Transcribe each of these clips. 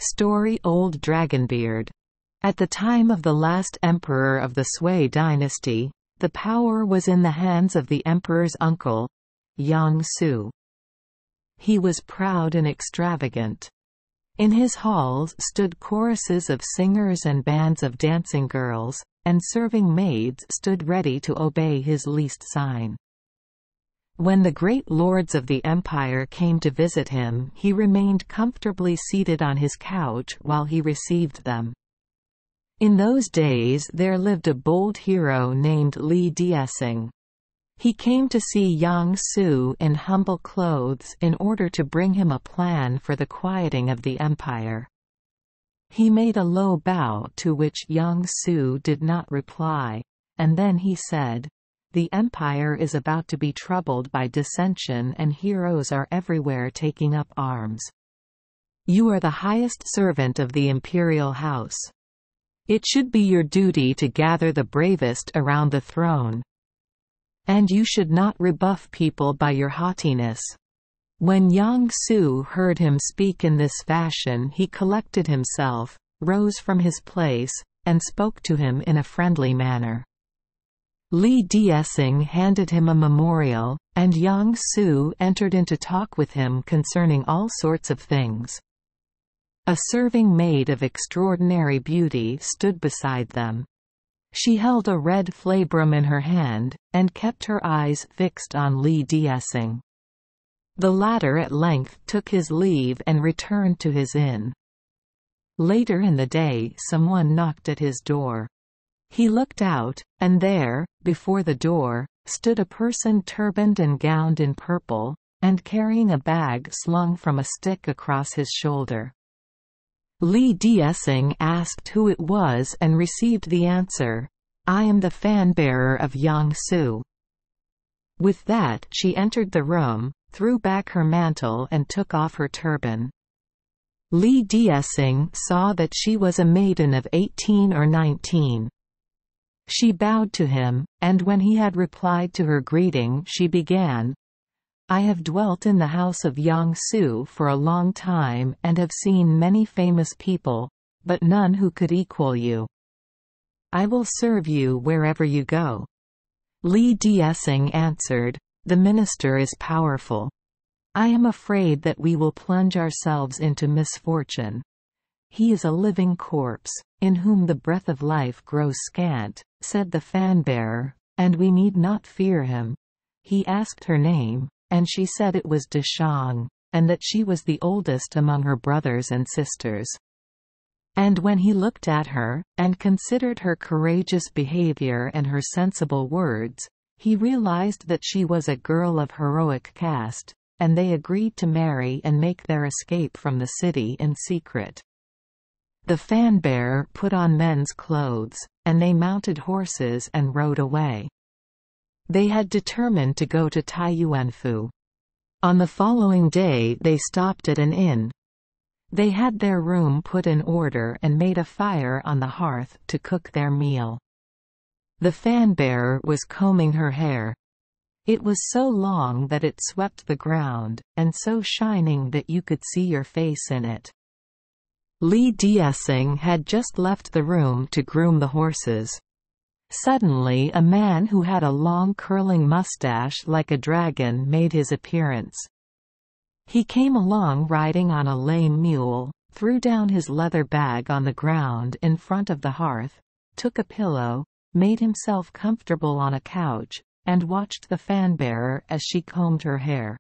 Story Old Dragonbeard. At the time of the last emperor of the Sui dynasty, the power was in the hands of the emperor's uncle, Yang Su. He was proud and extravagant. In his halls stood choruses of singers and bands of dancing girls, and serving maids stood ready to obey his least sign. When the great lords of the empire came to visit him, he remained comfortably seated on his couch while he received them. In those days there lived a bold hero named Li Diesing. He came to see Yang Su in humble clothes in order to bring him a plan for the quieting of the empire. He made a low bow to which Yang Su did not reply, and then he said, "The empire is about to be troubled by dissension and heroes are everywhere taking up arms. You are the highest servant of the imperial house. It should be your duty to gather the bravest around the throne. And you should not rebuff people by your haughtiness." When Yang Su heard him speak in this fashion, he collected himself, rose from his place, and spoke to him in a friendly manner. Li Diesing handed him a memorial, and Yang Su entered into talk with him concerning all sorts of things. A serving maid of extraordinary beauty stood beside them. She held a red flabrum in her hand, and kept her eyes fixed on Li Diesing. The latter at length took his leave and returned to his inn. Later in the day someone knocked at his door. He looked out, and there, before the door, stood a person turbaned and gowned in purple, and carrying a bag slung from a stick across his shoulder. Li Diesing asked who it was and received the answer, "I am the fan-bearer of Yang Su." With that she entered the room, threw back her mantle and took off her turban. Li Diesing saw that she was a maiden of 18 or 19. She bowed to him, and when he had replied to her greeting she began, "I have dwelt in the house of Yang Su for a long time and have seen many famous people, but none who could equal you. I will serve you wherever you go." Li Diesing answered, "The minister is powerful. I am afraid that we will plunge ourselves into misfortune. He is a living corpse, in whom the breath of life grows scant," said the fan-bearer, "and we need not fear him." He asked her name, and she said it was Deshang, and that she was the oldest among her brothers and sisters. And when he looked at her, and considered her courageous behavior and her sensible words, he realized that she was a girl of heroic caste, and they agreed to marry and make their escape from the city in secret. The fan-bearer put on men's clothes, and they mounted horses and rode away. They had determined to go to Taiyuanfu. On the following day they stopped at an inn. They had their room put in order and made a fire on the hearth to cook their meal. The fan-bearer was combing her hair. It was so long that it swept the ground, and so shining that you could see your face in it. Li Diesing had just left the room to groom the horses. Suddenly a man who had a long curling mustache like a dragon made his appearance. He came along riding on a lame mule, threw down his leather bag on the ground in front of the hearth, took a pillow, made himself comfortable on a couch, and watched the fan-bearer as she combed her hair.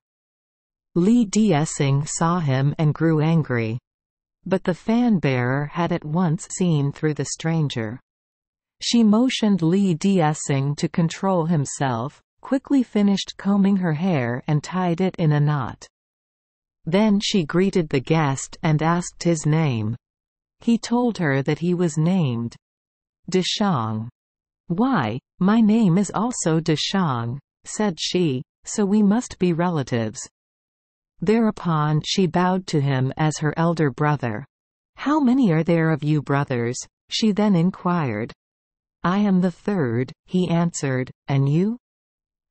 Li Diesing saw him and grew angry. But the fan-bearer had at once seen through the stranger. She motioned Li Diesing to control himself, quickly finished combing her hair and tied it in a knot. Then she greeted the guest and asked his name. He told her that he was named Deshang. "Why, my name is also Deshang," said she, "so we must be relatives." Thereupon she bowed to him as her elder brother. "How many are there of you brothers?" she then inquired. "I am the third," he answered, "and you?"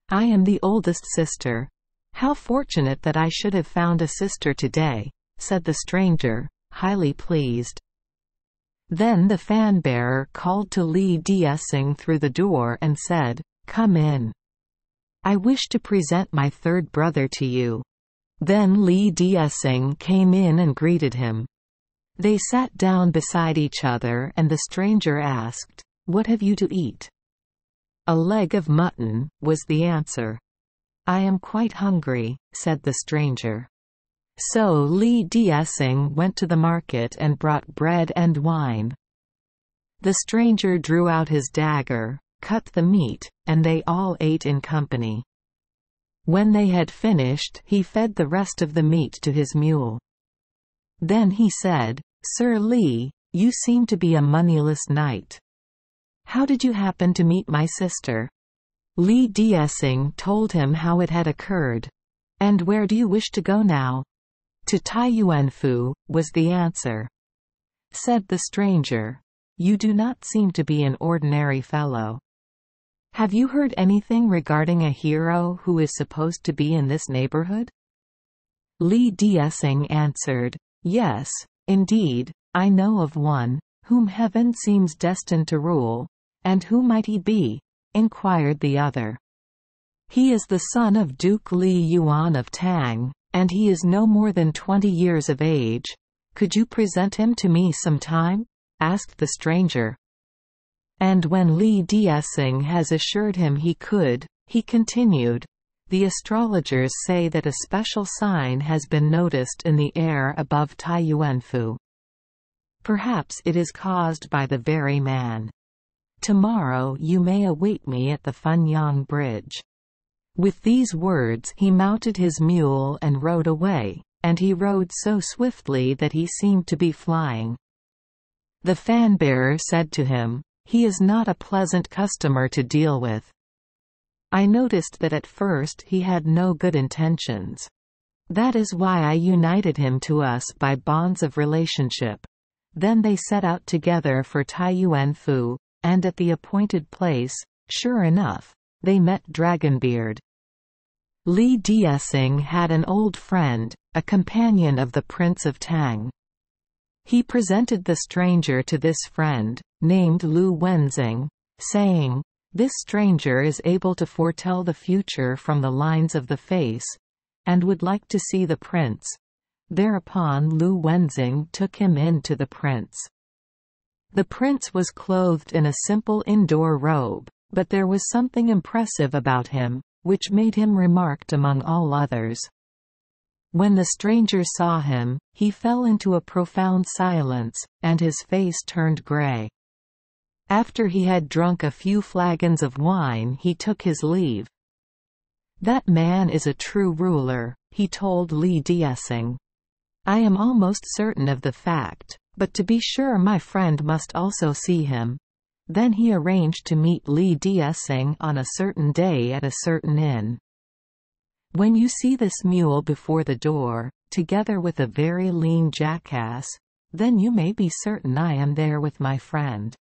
"I am the oldest sister." "How fortunate that I should have found a sister today," said the stranger, highly pleased. Then the fan-bearer called to Li Diasing through the door and said, "Come in. I wish to present my third brother to you." Then Li Diasing came in and greeted him. They sat down beside each other and the stranger asked, "What have you to eat?" "A leg of mutton," was the answer. "I am quite hungry," said the stranger. So Li Diasing went to the market and brought bread and wine. The stranger drew out his dagger, cut the meat, and they all ate in company. When they had finished, he fed the rest of the meat to his mule. Then he said, "Sir Li, you seem to be a moneyless knight. How did you happen to meet my sister?" Li Diasing told him how it had occurred. "And where do you wish to go now?" "To Taiyuanfu," was the answer. Said the stranger, "You do not seem to be an ordinary fellow. Have you heard anything regarding a hero who is supposed to be in this neighborhood?" Li Diasing answered, "Yes, indeed, I know of one, whom heaven seems destined to rule." "And who might he be?" inquired the other. "He is the son of Duke Li Yuan of Tang, and he is no more than 20 years of age. Could you present him to me some time?" asked the stranger. And when Li Diasing has assured him he could, he continued, "The astrologers say that a special sign has been noticed in the air above Taiyuanfu. Perhaps it is caused by the very man. Tomorrow you may await me at the Funyang Bridge." With these words he mounted his mule and rode away, and he rode so swiftly that he seemed to be flying. The fan-bearer said to him, "He is not a pleasant customer to deal with. I noticed that at first he had no good intentions. That is why I united him to us by bonds of relationship." Then they set out together for Taiyuanfu, and at the appointed place, sure enough, they met Dragonbeard. Li Diasing had an old friend, a companion of the Prince of Tang. He presented the stranger to this friend, named Lu Wenzing, saying, "This stranger is able to foretell the future from the lines of the face, and would like to see the prince." Thereupon Lu Wenzing took him in to the prince. The prince was clothed in a simple indoor robe, but there was something impressive about him, which made him remarked among all others. When the stranger saw him, he fell into a profound silence, and his face turned grey. After he had drunk a few flagons of wine, he took his leave. "That man is a true ruler," he told Li Diasing. "I am almost certain of the fact, but to be sure my friend must also see him." Then he arranged to meet Li Diasing on a certain day at a certain inn. "When you see this mule before the door, together with a very lean jackass, then you may be certain I am there with my friend."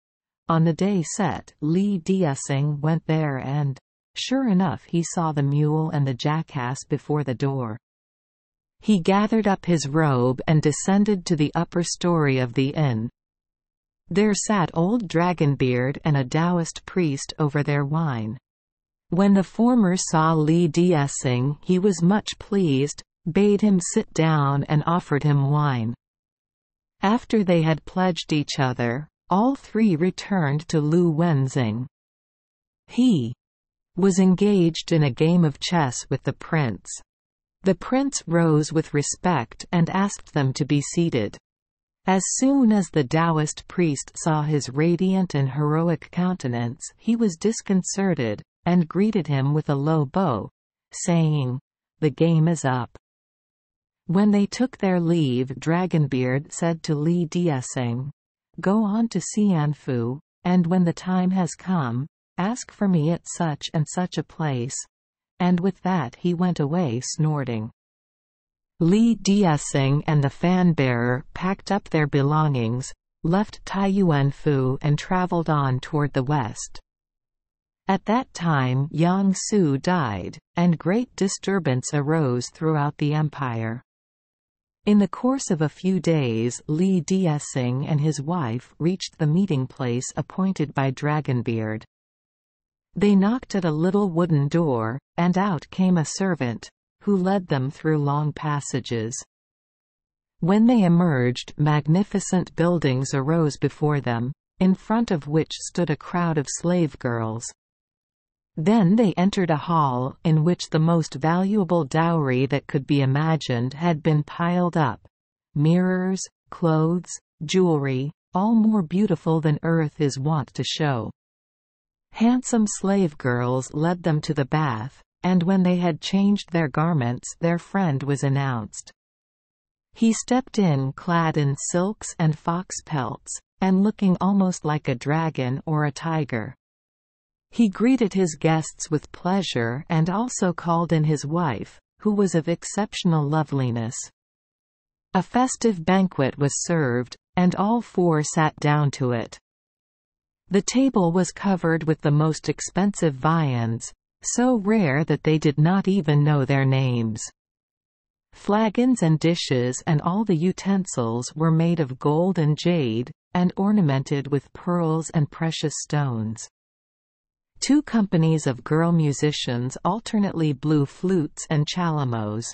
On the day set, Li Diasing went there and, sure enough, he saw the mule and the jackass before the door. He gathered up his robe and descended to the upper story of the inn. There sat old Dragonbeard and a Taoist priest over their wine. When the former saw Li Diasing, he was much pleased, bade him sit down and offered him wine. After they had pledged each other, all three returned to Lu Wenzing. He was engaged in a game of chess with the prince. The prince rose with respect and asked them to be seated. As soon as the Taoist priest saw his radiant and heroic countenance, he was disconcerted, and greeted him with a low bow, saying, "The game is up." When they took their leave, Dragonbeard said to Li Diasing, "Go on to Xianfu, and when the time has come, ask for me at such and such a place." And with that he went away snorting. Li Diasing and the fan-bearer packed up their belongings, left Taiyuanfu and traveled on toward the west. At that time Yang Su died, and great disturbance arose throughout the empire. In the course of a few days, Li Diasing and his wife reached the meeting place appointed by Dragonbeard. They knocked at a little wooden door, and out came a servant, who led them through long passages. When they emerged, magnificent buildings arose before them, in front of which stood a crowd of slave girls. Then they entered a hall, in which the most valuable dowry that could be imagined had been piled up: mirrors, clothes, jewelry, all more beautiful than earth is wont to show. Handsome slave girls led them to the bath, and when they had changed their garments, their friend was announced. He stepped in clad in silks and fox pelts, and looking almost like a dragon or a tiger. He greeted his guests with pleasure and also called in his wife, who was of exceptional loveliness. A festive banquet was served, and all four sat down to it. The table was covered with the most expensive viands, so rare that they did not even know their names. Flagons and dishes and all the utensils were made of gold and jade, and ornamented with pearls and precious stones. 2 companies of girl musicians alternately blew flutes and chalamos.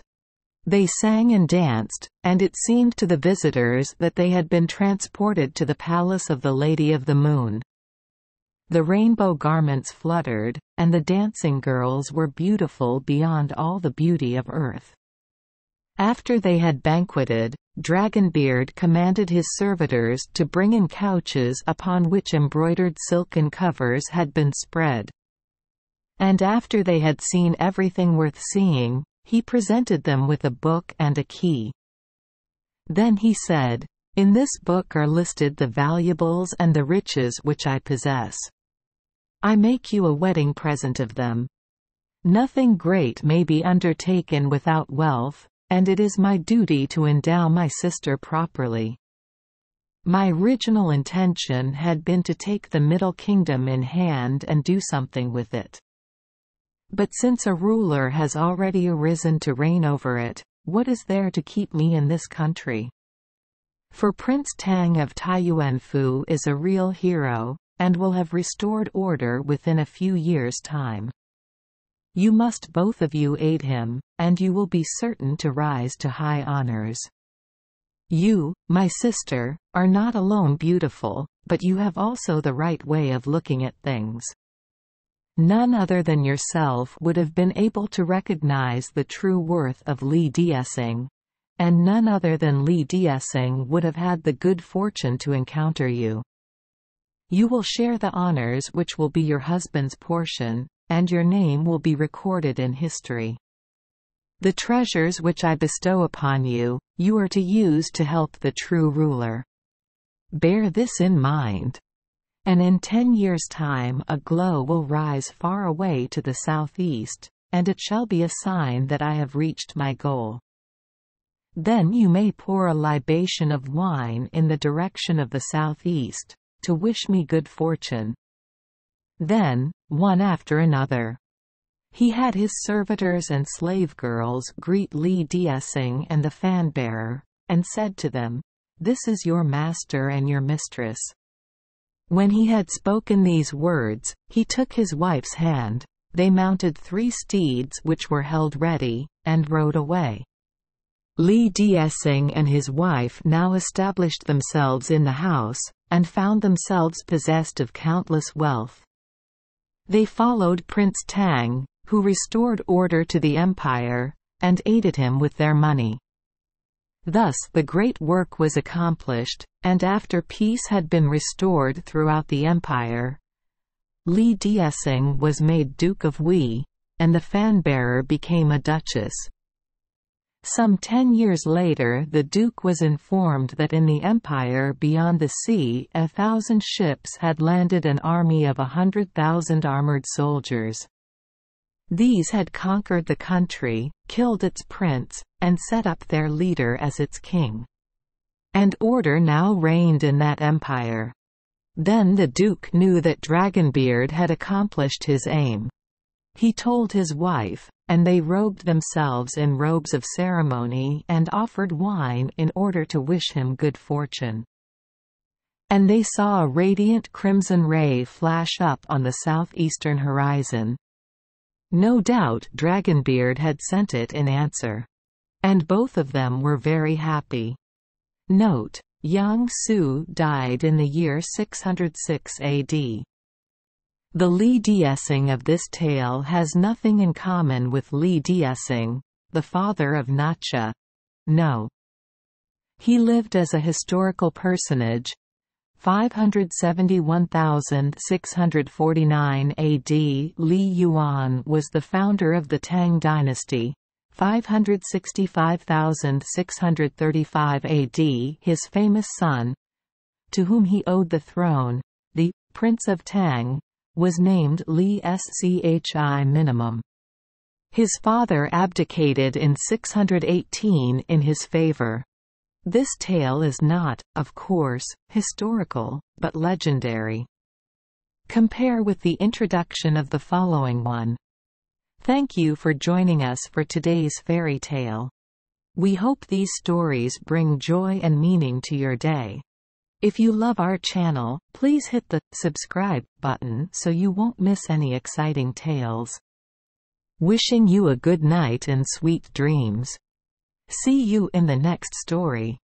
They sang and danced, and it seemed to the visitors that they had been transported to the palace of the Lady of the Moon. The rainbow garments fluttered, and the dancing girls were beautiful beyond all the beauty of earth. After they had banqueted, Dragonbeard commanded his servitors to bring in couches upon which embroidered silken covers had been spread. And after they had seen everything worth seeing, he presented them with a book and a key. Then he said, "In this book are listed the valuables and the riches which I possess. I make you a wedding present of them. Nothing great may be undertaken without wealth, and it is my duty to endow my sister properly. My original intention had been to take the Middle Kingdom in hand and do something with it. But since a ruler has already arisen to reign over it, what is there to keep me in this country? For Prince Tang of Taiyuanfu is a real hero, and will have restored order within a few years' time. You must both of you aid him, and you will be certain to rise to high honors. You, my sister, are not alone beautiful, but you have also the right way of looking at things. None other than yourself would have been able to recognize the true worth of Li Diasing, and none other than Li Diasing would have had the good fortune to encounter you. You will share the honors which will be your husband's portion, and your name will be recorded in history. The treasures which I bestow upon you, you are to use to help the true ruler. Bear this in mind. And in 10 years' time a glow will rise far away to the southeast, and it shall be a sign that I have reached my goal. Then you may pour a libation of wine in the direction of the southeast, to wish me good fortune." Then, one after another, he had his servitors and slave girls greet Li Diasing and the fan-bearer, and said to them, "This is your master and your mistress." When he had spoken these words, he took his wife's hand, they mounted 3 steeds which were held ready, and rode away. Li Diasing and his wife now established themselves in the house, and found themselves possessed of countless wealth. They followed Prince Tang, who restored order to the empire, and aided him with their money. Thus the great work was accomplished, and after peace had been restored throughout the empire, Li Diasing was made Duke of Wei, and the fan-bearer became a duchess. Some 10 years later the Duke was informed that in the empire beyond the sea 1,000 ships had landed an army of 100,000 armored soldiers. These had conquered the country, killed its prince, and set up their leader as its king. And order now reigned in that empire. Then the Duke knew that Dragonbeard had accomplished his aim. He told his wife, and they robed themselves in robes of ceremony and offered wine in order to wish him good fortune. And they saw a radiant crimson ray flash up on the southeastern horizon. No doubt Dragonbeard had sent it in answer. And both of them were very happy. Note: Yang Su died in the year 606 AD. The Li Diessing of this tale has nothing in common with Li Diessing, the father of Nacha. No. He lived as a historical personage. 571,649 AD. Li Yuan was the founder of the Tang dynasty. 565,635 AD. His famous son, to whom he owed the throne, the Prince of Tang, was named Li Schi Minimum. His father abdicated in 618 in his favor. This tale is not, of course, historical, but legendary. Compare with the introduction of the following one. Thank you for joining us for today's fairy tale. We hope these stories bring joy and meaning to your day. If you love our channel, please hit the subscribe button so you won't miss any exciting tales. Wishing you a good night and sweet dreams. See you in the next story.